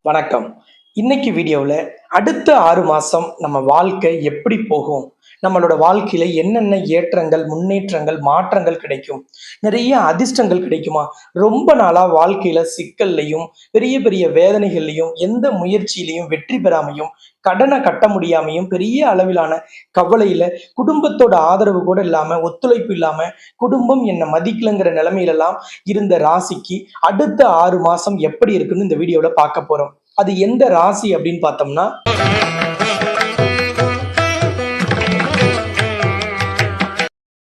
வணக்கம். இன்னைக்கு வீடியோவில் அடுத்த 6 மாதம் நம்ம வாழ்க்கை எப்படி போகும், நம்மளோட வாழ்க்கையில என்னென்ன ஏற்றங்கள், முன்னேற்றங்கள், மாற்றங்கள் கிடைக்கும், நிறைய அதிர்ஷ்டங்கள் கிடைக்குமா, ரொம்ப நாளாக வாழ்க்கையில சிக்கல்லையும் பெரிய பெரிய வேதனைகள்லையும் எந்த முயற்சியிலையும் வெற்றி பெறாமையும் கடனை கட்ட முடியாமையும் பெரிய அளவிலான கவலையில குடும்பத்தோட ஆதரவு கூட இல்லாம, ஒத்துழைப்பு இல்லாம, குடும்பம் என்னை மதிக்கலைங்கிற நிலைமையிலெல்லாம் இருந்த ராசிக்கு அடுத்த 6 மாசம் எப்படி இருக்குன்னு இந்த வீடியோல பார்க்க போறோம். அது எந்த ராசி அப்படின்னு பார்த்தோம்னா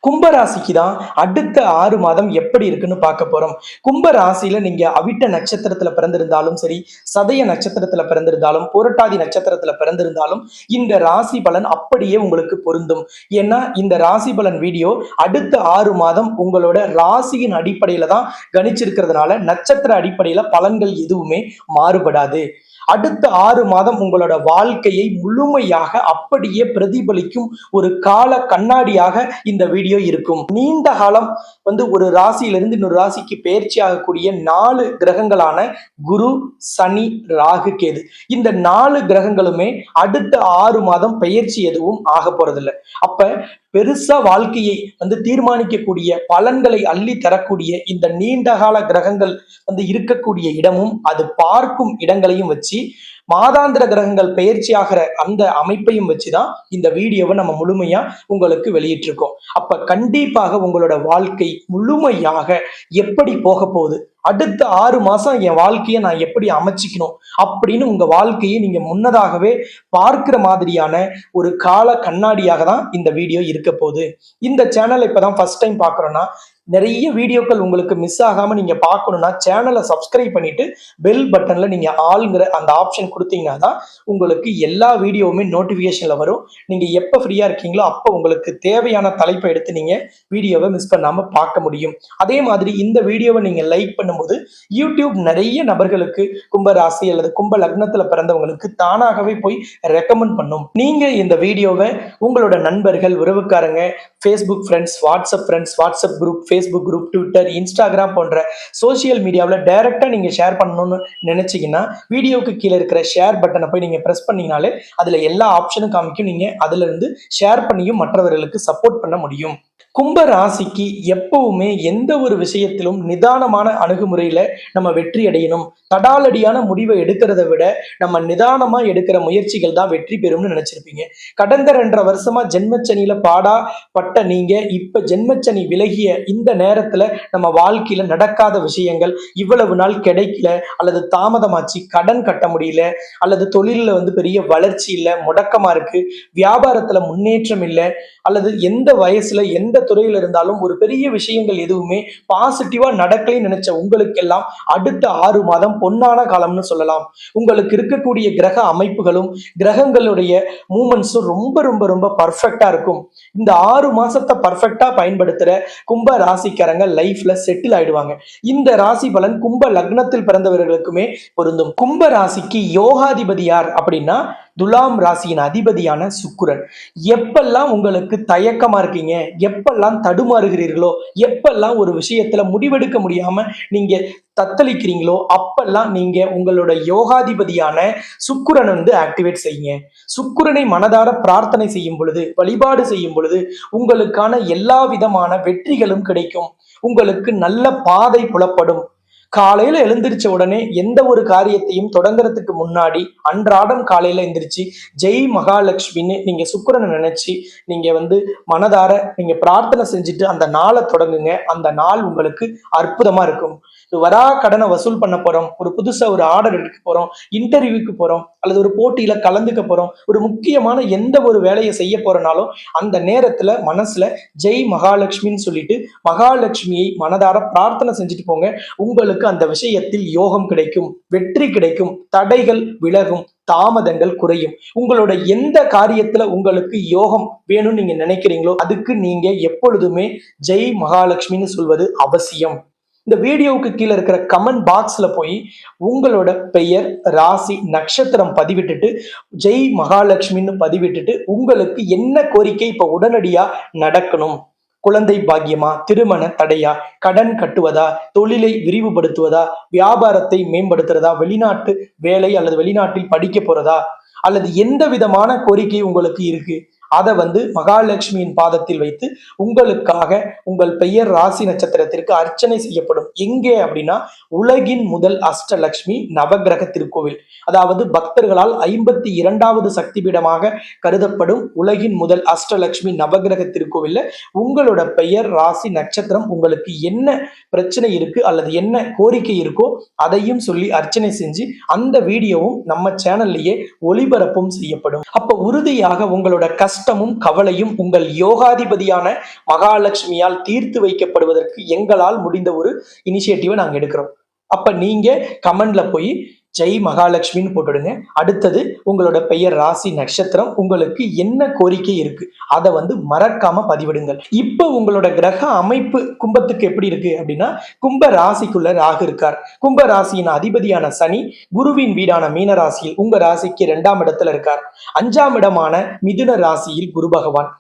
கும்பராசிக்கு தான் அடுத்த 6 மாதம் எப்படி இருக்குன்னு பார்க்க போறோம். கும்ப ராசியில நீங்க அவிட்ட நட்சத்திரத்துல பிறந்திருந்தாலும் சரி, சதய நட்சத்திரத்துல பிறந்திருந்தாலும், புரட்டாதி நட்சத்திரத்துல பிறந்திருந்தாலும் இந்த ராசி பலன் அப்படியே உங்களுக்கு பொருந்தும். ஏன்னா இந்த ராசி பலன் வீடியோ அடுத்த 6 மாதம் உங்களோட ராசியின் அடிப்படையில தான் கணிச்சிருக்கிறதுனால நட்சத்திர அடிப்படையில பலன்கள் எதுவுமே மாறுபடாது. அடுத்த 6 மாதம் உங்களோட வாழ்க்கையை முழுமையாக அப்படியே பிரதிபலிக்கும் ஒரு கால கண்ணாடியாக இந்த வீடியோ இருக்கும். நீண்ட காலம் ஒரு ராசியிலிருந்து இன்னொரு ராசிக்கு பயிற்சி ஆகக்கூடிய 4 கிரகங்களான குரு, சனி, ராகு, கேது, இந்த 4 கிரகங்களுமே அடுத்த 6 மாதம் பயிற்சி எதுவும் ஆக போறதில்லை. அப்ப பெருசா வாழ்க்கையை தீர்மானிக்கக்கூடிய பலன்களை அள்ளி தரக்கூடிய இந்த நீண்டகால கிரகங்கள் இருக்கக்கூடிய இடமும் அது பார்க்கும் இடங்களையும் வச்சு மாதாந்திர கிரகங்கள் பயிற்சி ஆகிற அந்த அமைப்பையும் வச்சுதான் இந்த வீடியோவை நம்ம முழுமையா உங்களுக்கு வெளியிட்டிருக்கோம். அப்ப கண்டிப்பாக உங்களோட வாழ்க்கை முழுமையாக எப்படி போக போகுது, அடுத்த 6 மாசம் என் வாழ்க்கையை நான் எப்படி அமைச்சிக்கணும் அப்படின்னு உங்க வாழ்க்கையை நீங்க முன்னதாகவே பார்க்கிற மாதிரியான ஒரு கால கண்ணாடியாக தான் இந்த வீடியோ இருக்க போகுது. இந்த சேனலை இப்பதான் ஃபர்ஸ்ட் டைம் பார்க்குறோன்னா நிறைய வீடியோக்கள் உங்களுக்கு மிஸ் ஆகாம நீங்க பார்க்கணும்னா சேனலை சப்ஸ்கிரைப் பண்ணிட்டு பெல் பட்டன்ல நீங்க ஆளுங்கிற அந்த ஆப்ஷன் கொடுத்தீங்கன்னா தான் உங்களுக்கு எல்லா வீடியோவுமே நோட்டிபிகேஷன்ல வரும். நீங்க எப்ப ஃப்ரீயா இருக்கீங்களோ அப்போ உங்களுக்கு தேவையான தலைப்பை எடுத்து நீங்க வீடியோவை மிஸ் பண்ணாம பார்க்க முடியும். அதே மாதிரி இந்த வீடியோவை நீங்க லைக் பண்ணும்போது யூடியூப் நிறைய நபர்களுக்கு கும்ப ராசி அல்லது கும்ப லக்னத்துல பிறந்தவங்களுக்கு தானாகவே போய் ரெக்கமெண்ட் பண்ணும். நீங்க இந்த வீடியோவை உங்களோட நண்பர்கள், உறவுக்காரங்க, Facebook friends, WhatsApp group, Facebook group, Twitter, Instagram போன்ற சோசியல் மீடியாவில் டைரக்டா நீங்க ஷேர் பண்ணணும்னு நினைச்சீங்கன்னா வீடியோக்கு கீழே இருக்கிற ஷேர் பட்டனை போய் நீங்க பிரஸ் பண்ணீங்கனாலே அதுல எல்லா ஆப்ஷனும் காமிக்கும். நீங்க அதுல இருந்து ஷேர் பண்ணியும் மற்றவர்களுக்கு சப்போர்ட் பண்ண முடியும். கும்ப ராசிக்கு எப்பவுமே எந்த ஒரு விஷயத்திலும் நிதானமான அணுகுமுறையில நம்ம வெற்றி அடையணும். தடாலடியான முடிவை எடுக்கிறத விட நம்ம நிதானமா எடுக்கிற முயற்சிகள் தான் வெற்றி பெறும்னு நினைச்சிருப்பீங்க. கடந்த 2.5 வருஷமா ஜென்மச்சனியில பாடாப்பட்ட நீங்க இப்ப ஜென்மச்சனி விலகிய இந்த நேரத்துல நம்ம வாழ்க்கையில நடக்காத விஷயங்கள், இவ்வளவு நாள் கிடைக்கல அல்லது தாமதமாச்சு, கடன் கட்ட முடியல அல்லது தொழில பெரிய வளர்ச்சி இல்லை, முடக்கமா இருக்கு, வியாபாரத்துல முன்னேற்றம் இல்லை அல்லது எந்த வயசுல எந்த துறையில இருந்தாலும் ஒரு பெரிய விஷயங்கள் எதுவுமே பாசிட்டிவா நடக்கலைன்னு நினைச்ச உங்களுக்கு எல்லாம் அடுத்த 6 மாதம் பொன்னான காலம்னு சொல்லலாம். உங்களுக்கு இருக்கக்கூடிய கிரக அமைப்புகளும் கிரகங்களுடைய மூமெண்ட்ஸும் ரொம்ப ரொம்ப ரொம்ப பர்ஃபெக்டா இருக்கும். இந்த 6 மாசத்தை பர்ஃபெக்டா பயன்படுத்துற கும்ப ராசிக்காரங்க லைஃப்ல செட்டில் ஆயிடுவாங்க. இந்த ராசி பலன் கும்ப லக்னத்தில் பிறந்தவர்களுக்குமே பொருந்தும். கும்ப ராசிக்கு யோகாதிபதி யார் அப்படின்னா துலாம் ராசியின் அதிபதியான சுக்கிரன். எப்பெல்லாம் உங்களுக்கு தயக்கமா இருக்கீங்க, எப்பெல்லாம் தடுமாறுகிறீர்களோ, எப்பெல்லாம் ஒரு விஷயத்துல முடிவெடுக்க முடியாம நீங்க தத்தளிக்கிறீங்களோ அப்பெல்லாம் நீங்க உங்களோட யோகாதிபதியான சுக்கிரனை ஆக்டிவேட் செய்யுங்க. சுக்கிரனை மனதார பிரார்த்தனை செய்யும் பொழுது, வழிபாடு செய்யும் பொழுது உங்களுக்கான எல்லா விதமான வெற்றிகளும் கிடைக்கும். உங்களுக்கு நல்ல பாதை புலப்படும். காலையில எழுந்திரிச்ச உடனே எந்த ஒரு காரியத்தையும் தொடங்குறதுக்கு முன்னாடி அன்றாடம் காலையில எந்திரிச்சு ஜெய் மகாலட்சுமின்னு நீங்க சுக்கிரனை நினைச்சு நீங்க மனதார நீங்க பிரார்த்தனை செஞ்சுட்டு அந்த நாளை தொடங்குங்க. அந்த நாள் உங்களுக்கு அற்புதமா இருக்கும். வரா கடனை வசூல் பண்ண போறோம், ஒரு புதுசா ஒரு ஆர்டர் எடுக்க போறோம், இன்டர்வியூக்கு போறோம் அல்லது ஒரு போட்டியில கலந்துக்க போறோம், ஒரு முக்கியமான எந்த ஒரு வேலையை செய்ய போறனாலும் அந்த நேரத்துல மனசுல ஜெய் மகாலட்சுமின்னு சொல்லிட்டு மகாலட்சுமியை மனதார பிரார்த்தனை செஞ்சுட்டு போங்க. உங்களுக்கு அந்த விஷயத்தில் யோகம் கிடைக்கும், வெற்றி கிடைக்கும், தடைகள் விலகும், தாமதங்கள் குறையும். உங்களோட எந்த காரியத்துல உங்களுக்கு யோகம் வேணும்னு நீங்க நினைக்கிறீங்களோ அதுக்கு நீங்க எப்பொழுதுமே ஜெய் மகாலட்சுமின்னு சொல்வது அவசியம். இந்த வீடியோவுக்கு கீழே இருக்கிற கமெண்ட் பாக்ஸ்ல போய் உங்களோட பெயர், ராசி, நட்சத்திரம் பதிவிட்டுட்டு ஜெய் மகாலட்சுமின்னு பதிவிட்டுட்டு உங்களுக்கு என்ன கோரிக்கை இப்ப உடனடியா நடக்கணும், குழந்தை பாக்கியமா, திருமண தடையா, கடன் கட்டுவதா, தொழிலை விரிவுபடுத்துவதா, வியாபாரத்தை மேம்படுத்துறதா, வெளிநாட்டு வேலை அல்லது வெளிநாட்டில் படிக்க போறதா, அல்லது எந்த விதமான கோரிக்கை உங்களுக்கு இருக்கு, அதை மகாலட்சுமியின் பாதத்தில் வைத்து உங்களுக்காக உங்கள் பெயர் ராசி நட்சத்திரத்திற்கு அர்ச்சனை செய்யப்படும். எங்கே அப்படின்னா உலகின் முதல் அஷ்டலட்சுமி நவகிரக திருக்கோவில், அதாவது பக்தர்களால் 52வது சக்தி பீடமாக கருதப்படும் உலகின் முதல் அஷ்டலட்சுமி நவகிரக திருக்கோவில்ல உங்களோட பெயர் ராசி நட்சத்திரம், உங்களுக்கு என்ன பிரச்சனை இருக்கு அல்லது என்ன கோரிக்கை இருக்கோ அதையும் சொல்லி அர்ச்சனை செஞ்சு அந்த வீடியோவும் நம்ம சேனல்லையே ஒளிபரப்பும் செய்யப்படும். அப்ப உறுதியாக உங்களோட கஷ்டமும் கவலையும் உங்கள் யோகாதிபதியான மகாலட்சுமியால் தீர்த்து வைக்கப்படுவதற்கு எங்களால் முடிந்த ஒரு இனிஷியேட்டிவை நாங்க எடுக்கிறோம். அப்ப நீங்க கமெண்ட்ல போய் ஜெய் மகாலட்சுமின்னு போட்டுடுங்க. அடுத்தது உங்களோட பெயர் ராசி நட்சத்திரம், உங்களுக்கு என்ன கோரிக்கை இருக்கு அதை மறக்காம பதிவிடுங்கள். இப்ப உங்களோட கிரக அமைப்பு கும்பத்துக்கு எப்படி இருக்கு அப்படின்னா, கும்ப ராசிக்குள்ள ராகு இருக்கார். கும்ப ராசியின் அதிபதியான சனி குருவின் வீடான மீன ராசியில் உங்க ராசிக்கு 2ஆம் இடத்துல இருக்கார். 5ஆம் இடமான மிதுன ராசியில் குரு பகவான்,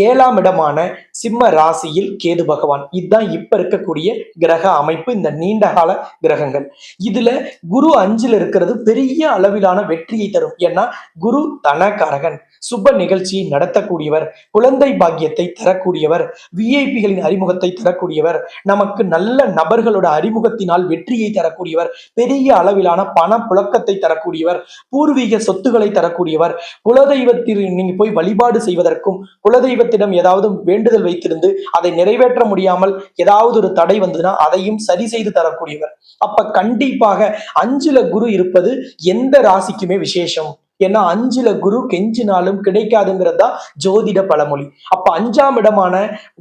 7ஆம் இடமான சிம்ம ராசியில் கேது பகவான். இதுதான் இப்ப இருக்கக்கூடிய கிரக அமைப்பு, இந்த நீண்ட கால கிரகங்கள். இதுல குரு 5ல் இருக்கிறது பெரிய அளவிலான வெற்றியை தரும். ஏன்னா குரு தனகாரகன், சுப நிகழ்ச்சியை நடத்தக்கூடியவர், குழந்தை பாக்கியத்தை தரக்கூடியவர், விஐபிகளின் அறிமுகத்தை தரக்கூடியவர், நமக்கு நல்ல நபர்களோட அறிமுகத்தினால் வெற்றியை தரக்கூடியவர், பெரிய அளவிலான பண புழக்கத்தை தரக்கூடியவர், பூர்வீக சொத்துக்களை தரக்கூடியவர், குலதெய்வத்தில் நீங்க போய் வழிபாடு செய்வதற்கும், குலதெய்வத்திடம் ஏதாவது வேண்டுதல் வைத்திருந்து அதை நிறைவேற்ற முடியாமல் ஏதாவது ஒரு தடை வந்ததுன்னா அதையும் சரி செய்து தரக்கூடியவர். அப்ப கண்டிப்பாக 5ல குரு இருப்பது எந்த ராசிக்குமே விசேஷம். ஏன்னா 5ல குரு கெஞ்சினாலும் கிடைக்காதுங்கிறதா ஜோதிட பழமொழி. அப்ப 5ஆம் இடமான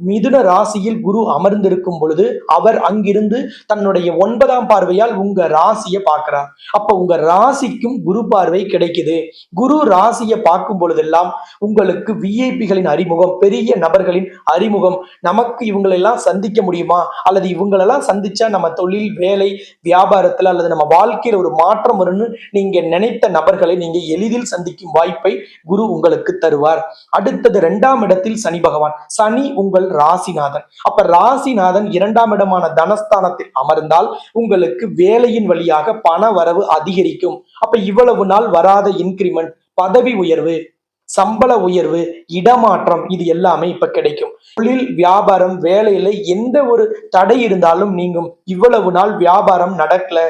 மிதுன ராசியில் குரு அமர்ந்திருக்கும் பொழுது அவர் அங்கிருந்து தன்னுடைய 9ஆம் பார்வையால் உங்க ராசியை பார்க்கிறார். அப்ப உங்க ராசிக்கும் குரு பார்வை கிடைக்குது. குரு ராசியை பார்க்கும் பொழுதெல்லாம் உங்களுக்கு விஐபிகளின் அறிமுகம், பெரிய நபர்களின் அறிமுகம், நமக்கு இவங்களெல்லாம் சந்திக்க முடியுமா அல்லது இவங்களெல்லாம் சந்திச்சா நம்ம தொழில், வேலை, வியாபாரத்துல அல்லது நம்ம வாழ்க்கையில ஒரு மாற்றம் வரும்னு நீங்க நினைத்த நபர்களை நீங்க எளிதில் சந்திக்கும் வாய்ப்பை குரு உங்களுக்கு தருவார். அடுத்தது 2ஆம் இடத்தில் சனி பகவான். சனி உங்கள் ராசிநாதன். அப்ப ராசிநாதன் 2ஆம் இடமான தனஸ்தானத்தில் அமர்ந்தால் உங்களுக்கு வேலையின் வழியாக பண வரவு அதிகரிக்கும். அப்ப இவ்வளவு நாள் வராத இன்கிரிமெண்ட், பதவி உயர்வு, சம்பள உயர்வு, இடமாற்றம், இது எல்லாமே இப்ப கிடைக்கும். தொழில், வியாபாரம், வேலையில எந்த ஒரு தடை இருந்தாலும் நீங்கும். இவ்வளவு நாள் வியாபாரம் நடக்கல,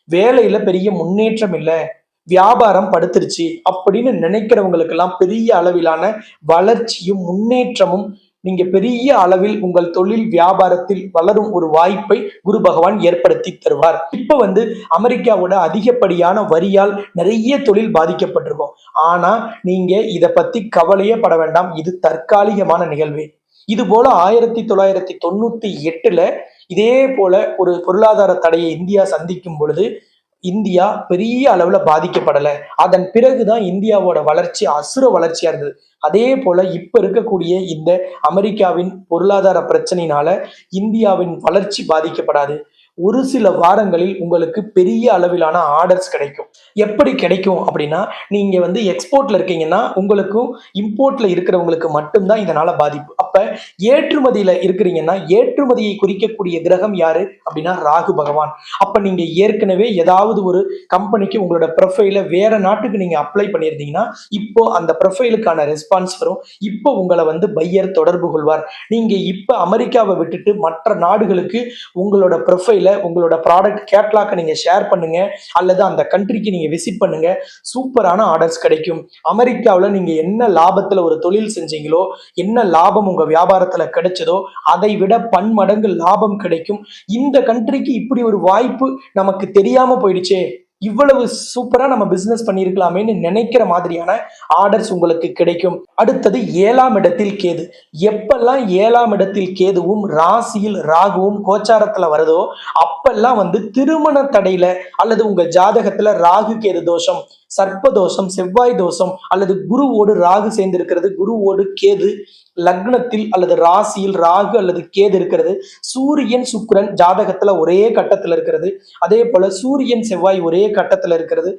வேலையில பெரிய முன்னேற்றம் இல்லை, வியாபாரம் படுத்துருச்சு அப்படின்னு நினைக்கிறவங்களுக்கு எல்லாம் பெரிய அளவிலான வளர்ச்சியும் முன்னேற்றமும், நீங்க பெரிய அளவில் உங்கள் தொழில் வியாபாரத்தில் வளரும் ஒரு வாய்ப்பை குரு பகவான் ஏற்படுத்தி தருவார். இப்ப அமெரிக்காவோட அதிகப்படியான வரியால் நிறைய தொழில் பாதிக்கப்பட்டிருக்கும். ஆனா நீங்க இத பத்தி கவலையே பட வேண்டாம், இது தற்காலிகமான நிகழ்வு. இது போல 1998ல இதே போல ஒரு பொருளாதார தடையை இந்தியா சந்திக்கும் பொழுது இந்தியா பெரிய அளவுல பாதிக்கப்படலை. அதன் பிறகுதான் இந்தியாவோட வளர்ச்சி அசுர வளர்ச்சியா இருந்தது. அதே போல இப்ப இருக்கக்கூடிய இந்த அமெரிக்காவின் பொருளாதார பிரச்சனையினால இந்தியாவின் வளர்ச்சி பாதிக்கப்படாது. ஒரு சில வாரங்களில் உங்களுக்கு பெரிய அளவிலான ஆர்டர்ஸ் கிடைக்கும். எப்படி கிடைக்கும் அப்படின்னா, நீங்க எக்ஸ்போர்ட்ல இருக்கீங்கன்னா உங்களுக்கும் இம்போர்ட்ல இருக்கிறவங்களுக்கு மட்டும்தான் இதனால பாதிப்பு. அப்ப ஏற்றுமதியில இருக்கிறீங்கன்னா ஏற்றுமதியை குறிக்கக்கூடிய கிரகம் யாரு அப்படின்னா ராகு பகவான். அப்ப நீங்க ஏற்கனவே ஏதாவது ஒரு கம்பெனிக்கு உங்களோட ப்ரொஃபைல வேற நாட்டுக்கு நீங்க அப்ளை பண்ணியிருந்தீங்கன்னா இப்போ அந்த ப்ரொஃபைலுக்கான ரெஸ்பான்ஸ் வரும். இப்போ உங்களை பையர் தொடர்பு கொள்வார். நீங்க இப்ப அமெரிக்காவை விட்டுட்டு மற்ற நாடுகளுக்கு உங்களோட ப்ரொஃபைல, உங்களோட ப்ராடக்ட் கேட்லாக நீங்க ஷேர் பண்ணுங்க அல்லது அந்த கண்ட்ரிக்கு நீங்க விசிட் பண்ணுங்க. சூப்பரான ஆர்டர்ஸ் கிடைக்கும். அமெரிக்காவில் நீங்க என்ன லாபத்துல ஒரு தொழில் செஞ்சீங்களோ, என்ன லாபம் உங்க வியாபாரத்துல கிடைச்சதோ அதை விட பன்மடங்கு லாபம் கிடைக்கும். இந்த கண்ட்ரிக்கு இப்படி ஒரு வாய்ப்பு நமக்கு தெரியாம போயிடுச்சே, இவ்வளவு சூப்பரா நம்ம பிசினஸ் பண்ணிருக்கலாமேன்னு நினைக்கிற மாதிரியான ஆர்டர்ஸ் உங்களுக்கு கிடைக்கும். அடுத்தது 7ஆம் இடத்தில் கேது. எப்பெல்லாம் 7ஆம் இடத்தில் கேதுவும் ராசியில் ராகுவும் கோச்சாரத்துல வருதோ அப்பெல்லாம் திருமண தடையில அல்லது உங்க ஜாதகத்துல ராகு கேது தோஷம், சர்ப்ப தோஷம், செவ்வாய் தோஷம் அல்லது குருவோடு ராகு சேர்ந்திருக்கிறது, குருவோடு கேது லக்னத்தில் அல்லது ராசியில் ராகு அல்லது கேது இருக்கிறது, சூரியன் சுக்கிரன் ஜாதகத்துல ஒரே கட்டத்துல இருக்கிறது, அதே போல சூரியன் செவ்வாய் ஒரே கட்டத்துல இருக்கிறது,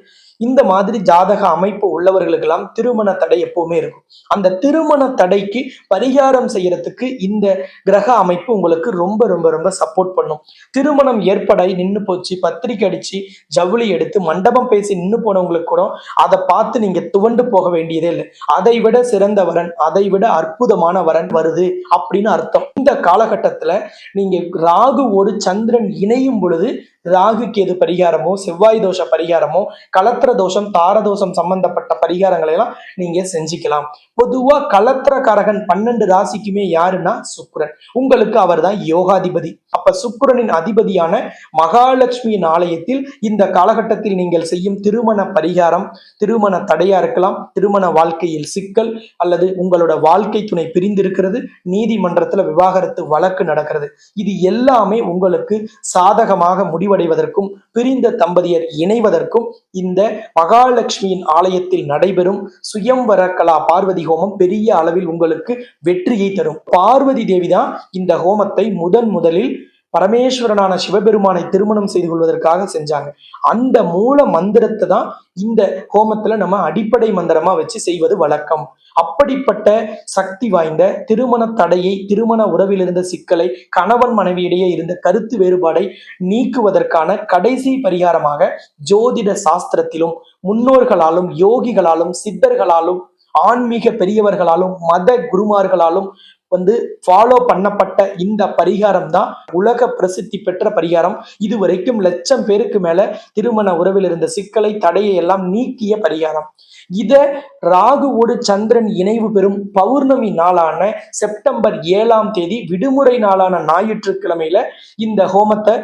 இந்த மாதிரி ஜாதக அமைப்பு உள்ளவர்களுக்கெல்லாம் திருமண தடை எப்பவுமே இருக்கும். அந்த திருமண தடைக்கு பரிகாரம் செய்யறதுக்கு இந்த கிரக அமைப்பு உங்களுக்கு ரொம்ப ரொம்ப ரொம்ப சப்போர்ட் பண்ணும். திருமணம் ஏற்பட நின்னு போச்சு, பத்திரிக்கை அடிச்சு ஜவுளி எடுத்து மண்டபம் பேசி நின்னு போனவங்களுக்கு கூட அதை பார்த்து நீங்க துவண்டு போக வேண்டியதே இல்லை. அதை விட சிறந்த வரன், அதை விட அற்புதமான வரன் வருது அப்படின்னு அர்த்தம். இந்த காலகட்டத்துல நீங்க ராகுவோடு சந்திரன் இணையும் பொழுது ராகு கேது பரிகாரமோ, செவ்வாய் தோஷ பரிகாரமோ, கலத்திர தோஷம், தார தோஷம் சம்பந்தப்பட்ட பரிகாரங்களை எல்லாம் நீங்க செஞ்சுக்கலாம். பொதுவா கலத்திரக்காரகன் 12 ராசிக்குமே யாருன்னா சுக்கிரன். உங்களுக்கு அவர் தான் யோகாதிபதி. அப்ப சுக்கிரனின் அதிபதியான மகாலட்சுமியின் ஆலயத்தில் இந்த காலகட்டத்தில் நீங்கள் செய்யும் திருமண பரிகாரம், திருமண தடையா இருக்கலாம், திருமண வாழ்க்கையில் சிக்கல், அல்லது உங்களோட வாழ்க்கை துணை பிரிந்திருக்கிறது, நீதிமன்றத்துல விவாகரத்து வழக்கு நடக்கிறது, இது எல்லாமே உங்களுக்கு சாதகமாக முடிவடைவதற்கும் பிரிந்த தம்பதியர் இணைவதற்கும் இந்த மகாலட்சுமியின் ஆலயத்தில் நடைபெறும் சுயம்வர கலா பார்வதி ஹோமம் பெரிய அளவில் உங்களுக்கு வெற்றியை தரும். பார்வதி தேவி தான் இந்த ஹோமத்தை முதலில் பரமேஸ்வரனான சிவபெருமானை திருமணம் செய்து கொள்வதற்காக செஞ்சாங்க. அந்த மூல மந்திரத்தை தான் இந்த ஹோமத்துல நம்ம அடிப்படை மந்திரமா வச்சு செய்வது வழக்கம். அப்படிப்பட்ட சக்தி வாய்ந்த திருமண தடையை, திருமண உறவில் இருந்த சிக்கலை, கணவன் மனைவியிடையே இருந்த கருத்து வேறுபாடை நீக்குவதற்கான கடைசி பரிகாரமாக ஜோதிட சாஸ்திரத்திலும் முன்னோர்களாலும் யோகிகளாலும் சித்தர்களாலும் ஆன்மீக பெரியவர்களாலும் மத குருமார்களாலும் ஃபாலோ பண்ணப்பட்ட இந்த பரிகாரம் தான் உலக பிரசித்தி பெற்ற பரிகாரம். இதுவரைக்கும் 1,00,000 பேருக்கு மேல திருமண உறவில் இருந்த சிக்கலை, தடையை எல்லாம் நீக்கிய பரிகாரம். இத ராகுவோடு சந்திரன் இணைவு பெறும் பௌர்ணமி நாளான செப்டம்பர் 7ஆம் தேதி விடுமுறை நாளான ஞாயிற்றுக்கிழமையில இந்த ஹோமத்தை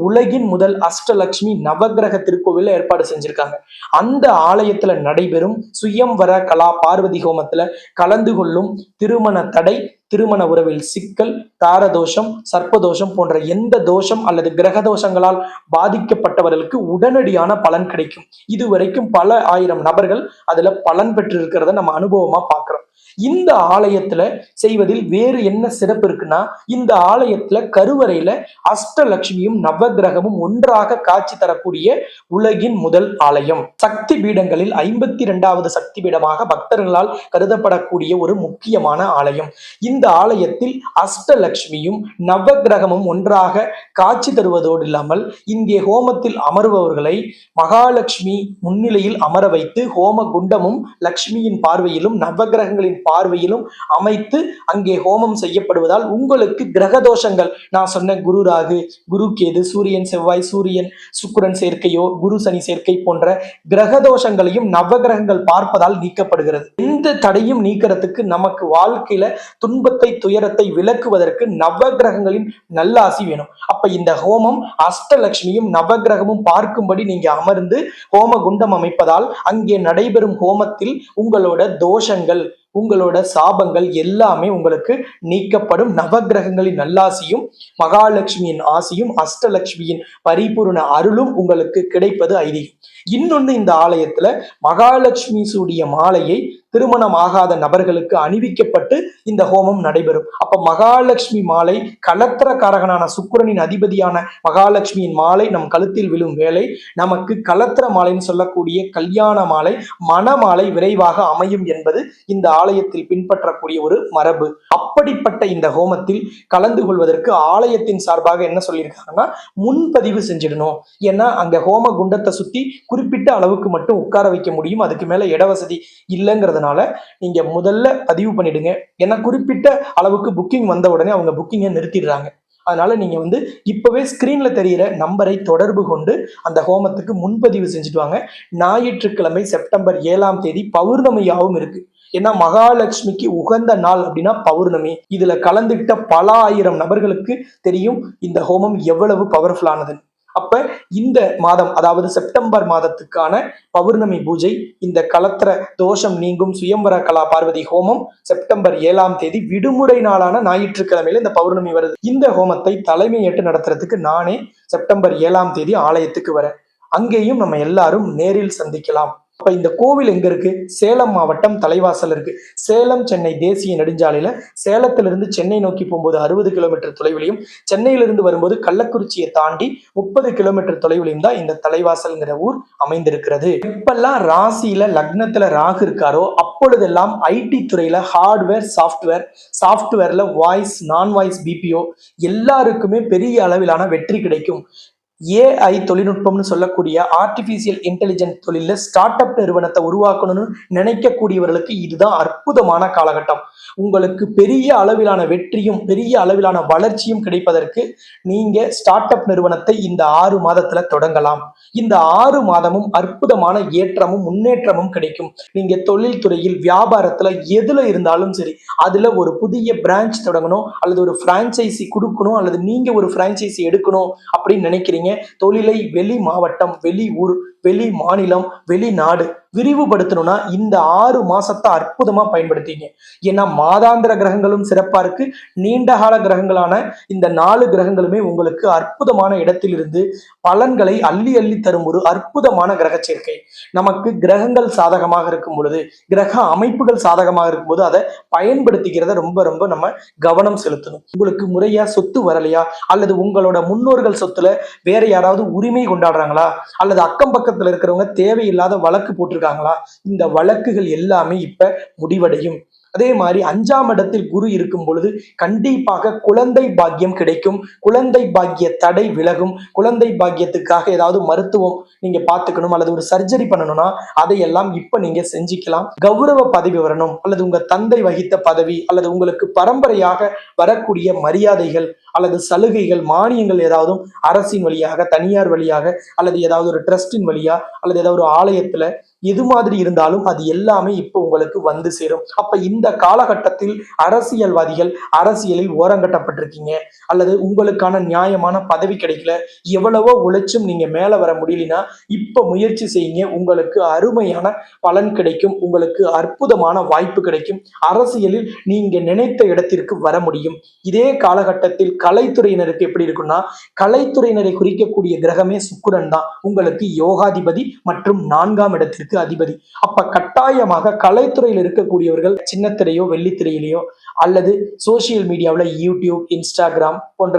உலகின் முதல் அஷ்டலட்சுமி நவகிரக திருக்கோவில ஏற்பாடு செஞ்சிருக்காங்க. அந்த ஆலயத்துல நடைபெறும் சுயம்வர கலா பார்வதி ஹோமத்துல கலந்து கொள்ளும் திருமண தடை, திருமண உறவில் சிக்கல், தாரதோஷம், சர்ப்பதோஷம் போன்ற எந்த தோஷம் அல்லது கிரக தோஷங்களால் பாதிக்கப்பட்டவர்களுக்கு உடனடியான பலன் கிடைக்கும். இதுவரைக்கும் பல ஆயிரம் நபர்கள் அதுல பலன் பெற்று இருக்கிறத நம்ம அனுபவமா பார்க்கிறோம். இந்த ஆலயத்துல செய்வதில் வேறு என்ன சிறப்பு இருக்குன்னா, இந்த ஆலயத்துல கருவறையில அஷ்டலட்சுமியும் நவகிரகமும் ஒன்றாக காட்சி தரக்கூடிய உலகின் முதல் ஆலயம். சக்தி பீடங்களில் 52வது சக்தி பீடமாக பக்தர்களால் கருதப்படக்கூடிய ஒரு முக்கியமான ஆலயம். இந்த ஆலயத்தில் அஷ்டலட்சுமியும் நவகிரகமும் ஒன்றாக காட்சி தருவதோடு இல்லாமல் இங்கே ஹோமத்தில் அமர்பவர்களை மகாலட்சுமி முன்னிலையில் அமர வைத்து ஹோம குண்டமும் லட்சுமியின் பார்வையிலும் நவகிரகங்களின் பார்வையிலும் அமைத்து அங்கே ஹோமம் செய்யப்படுவதால் உங்களுக்கு கிரக தோஷங்கள், நான் சொன்ன குரு ராகு, குரு கேது, சூரியன் செவ்வாய், சூரியன் சுக்கிரன் சேர்க்கையோ, குரு சனி சேர்க்கை போன்ற கிரக தோஷங்களையும் நவகிரகங்கள் பார்ப்பதால் நீக்கப்படுகிறது. எந்த தடையும் நீக்கிறதுக்கு, நமக்கு வாழ்க்கையில துன்பத்தை துயரத்தை விலக்குவதற்கு நவகிரகங்களின் நல்லாசி வேணும். அப்ப இந்த ஹோமம் அஷ்டலட்சுமியும் நவகிரகமும் பார்க்கும்படி நீங்க அமர்ந்து ஹோம குண்டம் அமைப்பதால் அங்கே நடைபெறும் ஹோமத்தில் உங்களோட தோஷங்கள், உங்களோட சாபங்கள் எல்லாமே உங்களுக்கு நீக்கப்படும். நவகிரகங்களின் நல்லாசியும் மகாலட்சுமியின் ஆசியும் அஷ்டலட்சுமியின் பரிபூர்ண அருளும் உங்களுக்கு கிடைப்பது ஐதீகம். இன்னொன்னு, இந்த ஆலயத்துல மகாலட்சுமி சூடிய மாலையை திருமணம் ஆகாத நபர்களுக்கு அணிவிக்கப்பட்டு இந்த ஹோமம் நடைபெறும். அப்ப மகாலட்சுமி மாலை, கலத்திரக்காரகனான சுக்கிரனின் அதிபதியான மகாலட்சுமியின் மாலை நம் கழுத்தில் விழும் வேளை நமக்கு கலத்திர மாலைன்னு சொல்லக்கூடிய கல்யாண மாலை, மணமாலை விரைவாக அமையும் என்பது இந்த ஆலயத்தில் பின்பற்றக்கூடிய ஒரு மரபு. அப்படிப்பட்ட இந்த ஹோமத்தில் கலந்து கொள்வதற்கு ஆலயத்தின் சார்பாக என்ன சொல்லியிருக்காங்கன்னா, முன்பதிவு செஞ்சிடணும். ஏன்னா அங்க ஹோம குண்டத்தை சுத்தி குறிப்பிட்ட அளவுக்கு மட்டும் உட்கார வைக்க முடியும், அதுக்கு மேல இடவசதி இல்லைங்கிறதுனால நீங்க முதல்ல பதிவு பண்ணிடுங்க. ஏன்னா குறிப்பிட்ட அளவுக்கு புக்கிங் வந்த உடனே அவங்க புக்கிங்கை நிறுத்திடுறாங்க. அதனால நீங்க இப்பவே ஸ்கிரீன்ல தெரிகிற நம்பரை தொடர்பு கொண்டு அந்த ஹோமத்துக்கு முன்பதிவு செஞ்சுட்டு வாங்க. ஞாயிற்றுக்கிழமை செப்டம்பர் 7ஆம் தேதி பௌர்ணமியாகவும் இருக்கு. ஏன்னா மகாலட்சுமிக்கு உகந்த நாள் அப்படின்னா பௌர்ணமி. இதுல கலந்துகிட்ட பல ஆயிரம் நபர்களுக்கு தெரியும் இந்த ஹோமம் எவ்வளவு பவர்ஃபுல்லானது. அப்ப இந்த மாதம், அதாவது செப்டம்பர் மாதத்துக்கான பௌர்ணமி பூஜை, இந்த கலத்திர தோஷம் நீங்கும் சுயம்வர கலா பார்வதி ஹோமம் செப்டம்பர் 7ஆம் தேதி விடுமுறை நாளான ஞாயிற்றுக்கிழமையில இந்த பௌர்ணமி வருது. இந்த ஹோமத்தை தலைமை ஏற்று நடத்துறதுக்கு நானே செப்டம்பர் 7ஆம் தேதி ஆலயத்துக்கு வரேன். அங்கேயும் நம்ம எல்லாரும் நேரில் சந்திக்கலாம். அப்ப இந்த கோவில் எங்க இருக்கு? சேலம் மாவட்டம் தலைவாசல் இருக்கு. சேலம் சென்னை தேசிய நெடுஞ்சாலையில சேலத்திலிருந்து சென்னை நோக்கி போகும்போது 60 கிலோமீட்டர் தொலைவிலையும், சென்னையிலிருந்து வரும்போது கள்ளக்குறிச்சியை தாண்டி 30 கிலோமீட்டர் தொலைவிலையும் தான் இந்த தலைவாசல்ங்கிற ஊர் அமைந்திருக்கிறது. எப்பெல்லாம் ராசியில லக்னத்துல ராகு இருக்காரோ அப்பொழுதெல்லாம் ஐடி துறையில ஹார்ட்வேர், சாஃப்ட்வேர்ல வாய்ஸ், நான் வாய்ஸ், பிபிஓ எல்லாருக்குமே பெரிய அளவிலான வெற்றி கிடைக்கும். ஏஐ தொழில்நுட்பம்னு சொல்லக்கூடிய ஆர்டிபிஷியல் இன்டெலிஜென்ட் தொழில ஸ்டார்ட் அப் நிறுவனத்தை உருவாக்கணும்னு நினைக்கக்கூடியவர்களுக்கு இதுதான் அற்புதமான காலகட்டம். உங்களுக்கு பெரிய அளவிலான வெற்றியும் பெரிய அளவிலான வளர்ச்சியும் கிடைப்பதற்கு நீங்க ஸ்டார்ட் அப் நிறுவனத்தை இந்த 6 மாதத்துல தொடங்கலாம். இந்த 6 மாதமும் அற்புதமான ஏற்றமும் முன்னேற்றமும் கிடைக்கும். நீங்க தொழில் துறையில், வியாபாரத்துல எதுல இருந்தாலும் சரி, அதுல ஒரு புதிய பிரான்ச் தொடங்கணும் அல்லது ஒரு பிரான்ச்சைசி கொடுக்கணும் அல்லது நீங்க ஒரு பிரான்ச்சைசி எடுக்கணும் அப்படின்னு நினைக்கிறீங்க. தொழிலை வெளி மாவட்டம், வெளி ஊர், வெளி மாநிலம், வெளிநாடு விரிவுபடுத்தணும்னா இந்த 6 மாசத்தை அற்புதமா பயன்படுத்திங்க. ஏன்னா மாதாந்திர கிரகங்களும் சிறப்பா இருக்கு. நீண்டகால கிரகங்களான இந்த 4 கிரகங்களுமே உங்களுக்கு அற்புதமான இடத்திலிருந்து பலன்களை அள்ளி அள்ளி தரும் ஒரு அற்புதமான கிரக சேர்க்கை. நமக்கு கிரகங்கள் சாதகமாக இருக்கும் பொழுது, கிரக அமைப்புகள் சாதகமாக இருக்கும்போது அதை பயன்படுத்திக்கிறத ரொம்ப ரொம்ப நம்ம கவனம் செலுத்தணும். உங்களுக்கு முறையா சொத்து வரலையா, அல்லது உங்களோட முன்னோர்கள் சொத்துல வேற யாராவது உரிமை கொண்டாடுறாங்களா, அல்லது அக்கம் பக்கத்துல இருக்கிறவங்க தேவையில்லாத வழக்கு போட்டிருக்காங்களா, இந்த வழக்குகள் எல்லாமே இப்ப முடிவடையும். அதே மாதிரி 5ஆம் இடத்தில் குரு இருக்கும் பொழுது கண்டிப்பாக குழந்தை பாக்கியம் கிடைக்கும். குழந்தை பாக்கிய தடை விலகும். குழந்தை பாக்கியத்துக்காக ஏதாவது மருத்துவம் நீங்க பார்த்துக்கணும் அல்லது ஒரு சர்ஜரி பண்ணணும்னா அதையெல்லாம் இப்ப நீங்க செஞ்சுக்கலாம். கௌரவ பதவி வரணும் அல்லது உங்க தந்தை வகித்த பதவி அல்லது உங்களுக்கு பரம்பரையாக வரக்கூடிய மரியாதைகள் அல்லது சலுகைகள், மானியங்கள் ஏதாவது அரசின் வழியாக, தனியார் வழியாக அல்லது ஏதாவது ஒரு ட்ரஸ்டின் வழியா அல்லது ஏதாவது ஒரு ஆலயத்துல எது மாதிரி இருந்தாலும் அது எல்லாமே இப்போ உங்களுக்கு வந்து சேரும். அப்ப இந்த காலகட்டத்தில் அரசியல்வாதிகள் அரசியலில் ஓரங்கட்டப்பட்டிருக்கீங்க அல்லது உங்களுக்கான நியாயமான பதவி கிடைக்கல, எவ்வளவோ உழைச்சும் நீங்க மேல வர முடியலனா இப்ப முயற்சி செய்யுங்க. உங்களுக்கு அருமையான பலன் கிடைக்கும். உங்களுக்கு அற்புதமான வாய்ப்பு கிடைக்கும். அரசியலில் நீங்க நினைத்த இடத்திற்கு வர முடியும். இதே காலகட்டத்தில் கலைத்துறையினருக்கு எப்படி இருக்குன்னா, கலைத்துறையினரை குறிக்கக்கூடிய கிரகமே சுக்கிரன் தான். உங்களுக்கு யோகாதிபதி மற்றும் 4ஆம் இடத்திற்கு அதிபதி. அப்ப கட்டாயமாக கலைத்துறையில் இருக்கக்கூடியவர்கள் சின்னத்திரையோ வெள்ளித்திரையிலையோ அல்லது சோசியல் மீடியாவில் யூடியூப், இன்ஸ்டாகிராம் போன்ற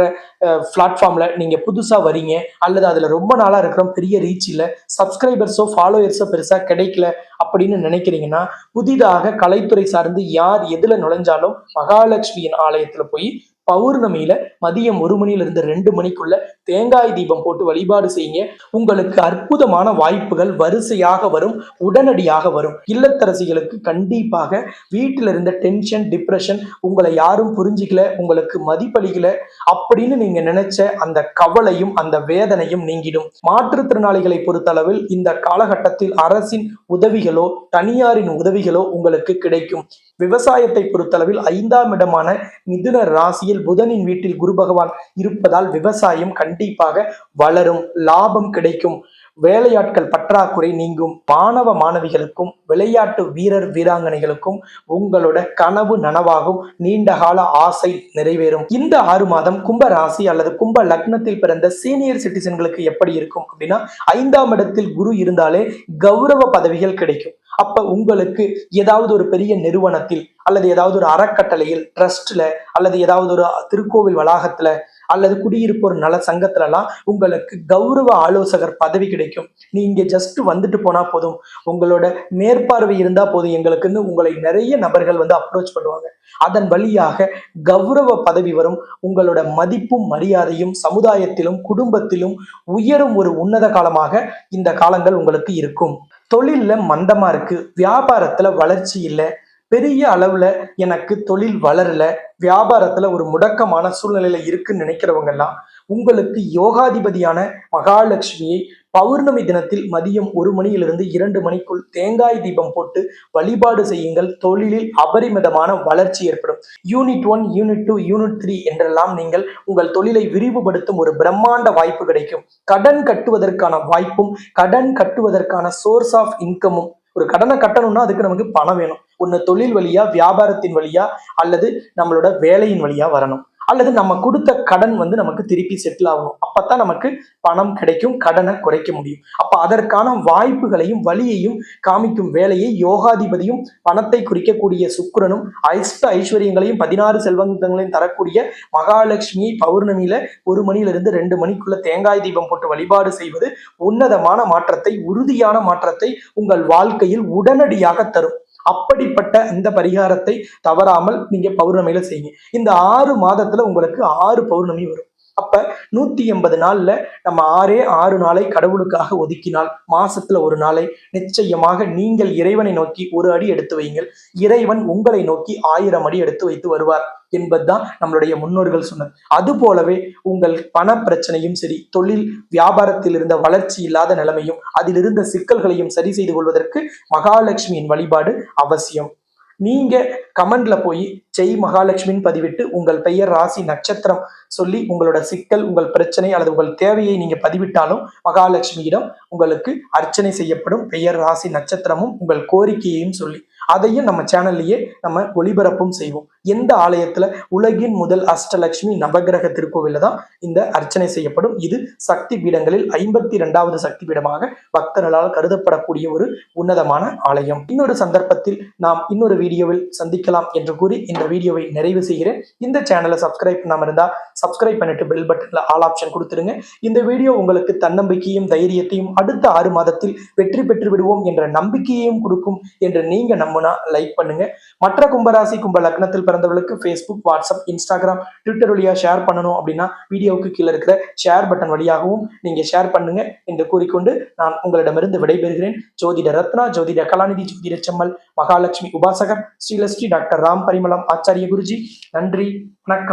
பிளாட்ஃபார்ம்ல நீங்க புதுசா வரீங்க அல்லது அதுல ரொம்ப நாளா இருக்கிறோம், பெரிய ரீச் இல்ல, சப்ஸ்கிரைபர்ஸோ ஃபாலோயர்ஸோ பெருசா கிடைக்கல அப்படின்னு நினைக்கிறீங்கன்னா, புதிதாக கலைத்துறை சார்ந்து யார் எதுல நுழைஞ்சாலும் மகாலட்சுமியின் ஆலயத்துல போய் பௌர்ணமியில மதியம் 1 மணியிலிருந்து 2 மணிக்குள்ள தேங்காய் தீபம் போட்டு வழிபாடு செய்யுங்க. உங்களுக்கு அற்புதமான வாய்ப்புகள் வரிசையாக வரும், உடனடியாக வரும். இல்லத்தரசிகளுக்கு கண்டிப்பாக வீட்டில இருந்த டென்ஷன், டிப்ரெஷன், உங்களை யாரும் புரிஞ்சிக்கல, உங்களுக்கு மதிப்பளிக்கல அப்படின்னு நீங்க நினைச்ச அந்த கவலையும் அந்த வேதனையும் நீங்கிடும். மாற்றுத்திறனாளிகளை பொறுத்தளவில் இந்த காலகட்டத்தில் அரசின் உதவிகளோ தனியாரின் உதவிகளோ உங்களுக்கு கிடைக்கும். விவசாயத்தை பொறுத்தளவில் 5ஆம் இடமான மிதுன ராசியில் புதனின் வீட்டில் குரு பகவான் இருப்பதால் விவசாயம் கண்டிப்பாக வளரும், லாபம் கிடைக்கும். வேலையாட்கள் பற்றாக்குறை நீங்கும். மாணவ மாணவிகளுக்கும் விளையாட்டு வீரர் வீராங்கனைகளுக்கும் உங்களோட கனவு நனவாகும். நீண்டகால ஆசை நிறைவேறும். இந்த 6 மாதம் கும்ப ராசி அல்லது கும்ப லக்னத்தில் பிறந்த சீனியர் சிட்டிசன்களுக்கு எப்படி இருக்கும் அப்படின்னா, 5ஆம் இடத்தில் குரு இருந்தாலே கௌரவ பதவிகள் கிடைக்கும். அப்ப உங்களுக்கு ஏதாவது ஒரு பெரிய நிறுவனத்தில் அல்லது ஏதாவது ஒரு அறக்கட்டளையில், ட்ரஸ்ட்ல அல்லது ஏதாவது ஒரு திருக்கோவில் வளாகத்துல அல்லது குடியிருப்போர் நல சங்கத்துலலாம் உங்களுக்கு கௌரவ ஆலோசகர் பதவி கிடைக்கும். நீங்க ஜஸ்ட் வந்துட்டு போனா போதும், உங்களோட மேற்பார்வை இருந்தா போதும், எங்களுக்குன்னு உங்களை நிறைய நபர்கள் வந்து அப்ரோச் பண்ணுவாங்க. அதன் வழியாக கௌரவ பதவி வரும். உங்களோட மதிப்பும் மரியாதையும் சமுதாயத்திலும் குடும்பத்திலும் உயரும் ஒரு உன்னத காலமாக இந்த காலங்கள் உங்களுக்கு இருக்கும். தொழில்ல மந்தமா இருக்கு, வியாபாரத்துல வளர்ச்சி இல்லை, பெரிய அளவுல எனக்கு தொழில் வளரல, வியாபாரத்துல ஒரு முடக்கமான சூழ்நிலையில இருக்குன்னு நினைக்கிறவங்க எல்லாம் உங்களுக்கு யோகாதிபதியான மகாலட்சுமியை பௌர்ணமி தினத்தில் மதியம் 1 மணியிலிருந்து 2 மணிக்குள் தேங்காய் தீபம் போட்டு வழிபாடு செய்யுங்கள். தொழிலில் அபரிமிதமான வளர்ச்சி ஏற்படும். யூனிட் 1, யூனிட் 2, யூனிட் 3 என்றெல்லாம் நீங்கள் உங்கள் தொழிலை விரிவுபடுத்தும் ஒரு பிரம்மாண்ட வாய்ப்பு கிடைக்கும். கடன் கட்டுவதற்கான வாய்ப்பும் கடன் கட்டுவதற்கான சோர்ஸ் ஆஃப் இன்கமும். ஒரு கடனை கட்டணும்னா அதுக்கு நமக்கு பணம் வேணும். ஒன்று தொழில் வழியா, வியாபாரத்தின் வழியா அல்லது நம்மளோட வேலையின் வழியா வரணும். அல்லது நம்ம கொடுத்த கடன் வந்து நமக்கு திருப்பி செட்டில் ஆகணும். அப்பதான் நமக்கு பணம் கிடைக்கும், கடனை குறைக்க முடியும். அப்ப அதற்கான வாய்ப்புகளையும் வழியையும் காமிக்கும் வேலையை யோகாதிபதியும் பணத்தை குறிக்கக்கூடிய சுக்கிரனும் ஐஸ்வர்யங்களையும் 16 செல்வங்களையும் தரக்கூடிய மகாலட்சுமியை பௌர்ணமியில 1 மணியிலிருந்து 2 மணிக்குள்ள தேங்காய் தீபம் போட்டு வழிபாடு செய்வது உன்னதமான மாற்றத்தை, உறுதியான மாற்றத்தை உங்கள் வாழ்க்கையில் உடனடியாக தரும். அப்படிப்பட்ட இந்த பரிகாரத்தை தவறாமல் நீங்க பௌர்ணமியில செய்யுங்க. இந்த 6 மாதத்துல உங்களுக்கு 6 பௌர்ணமி வரும். அப்ப 180 நாள்ல நம்ம 6 நாளை கடவுளுக்காக ஒதுக்கினால், மாசத்துல 1 நாளை நிச்சயமாக நீங்கள் இறைவனை நோக்கி 1 அடி எடுத்து வையுங்கள். இறைவன் உங்களை நோக்கி 1000 அடி எடுத்து வைத்து வருவார் என்பதுதான் நம்மளுடைய முன்னோர்கள் சொன்னது. அது போலவே உங்கள் பண பிரச்சனையும் சரி, தொழில் வியாபாரத்தில் இருந்த வளர்ச்சி இல்லாத நிலைமையும் அதில் இருந்த சிக்கல்களையும் சரி செய்து கொள்வதற்கு மகாலட்சுமியின் வழிபாடு அவசியம். நீங்க கமெண்ட்ல போய் ஜெய் மகாலட்சுமின்னு பதிவிட்டு உங்கள் பெயர், ராசி, நட்சத்திரம் சொல்லி உங்களோட சிக்கல், உங்கள் பிரச்சனை அல்லது உங்கள் தேவையை நீங்க பதிவிட்டாலும் மகாலட்சுமியிடம் உங்களுக்கு அர்ச்சனை செய்யப்படும். பெயர், ராசி, நட்சத்திரமும் உங்கள் கோரிக்கையையும் சொல்லி அதையும் நம்ம சேனல்லையே நம்ம ஒளிபரப்பும் செய்வோம். எந்த ஆலயத்துல? உலகின் முதல் அஷ்டலட்சுமி நவகிரக திருக்கோவில தான் இந்த அர்ச்சனை செய்யப்படும். இது சக்தி பீடங்களில் 52வது சக்தி பீடமாக பக்தர்களால் கருதப்படக்கூடிய ஒரு உன்னதமான ஆலயம். இன்னொரு சந்தர்ப்பத்தில் நாம் இன்னொரு வீடியோவில் சந்திக்கலாம் என்று கூறி இந்த வீடியோவை நிறைவு செய்கிறேன். இந்த சேனலை சப்ஸ்கிரைப் பண்ணாம இருந்தா சப்ஸ்கிரைப் பண்ணிட்டு பெல் பட்டன்ல ஆல் ஆப்ஷன் கொடுத்துருங்க. இந்த வீடியோ உங்களுக்கு தன்னம்பிக்கையும் தைரியத்தையும் அடுத்த 6 மாதத்தில் வெற்றி பெற்று விடுவோம் என்ற நம்பிக்கையையும் கொடுக்கும் என்று நீங்க நம்பினா லைக் பண்ணுங்க. மற்ற கும்பராசி, கும்ப லக்னத்தில் பிறந்தவர்களுக்கு Facebook, WhatsApp, Instagram, Twitter வழியா ஷேர் பண்ணணும் அப்படின்னா வீடியோவுக்கு கீழே இருக்கிற ஷேர் பட்டன் வழியாகவும் நீங்க ஷேர் பண்ணுங்க என்று கூறிக்கொண்டு நான் உங்களிடமிருந்து விடைபெறுகிறேன். ஜோதிட ரத்னா, ஜோதிட கலாநிதி, ஜோதிட செம்மல், மகாலட்சுமி உபாசகர், ஸ்ரீலஸ்ரீ டாக்டர் ராம் பரிமளம் ஆச்சாரிய குருஜி. நன்றி, வணக்கம்.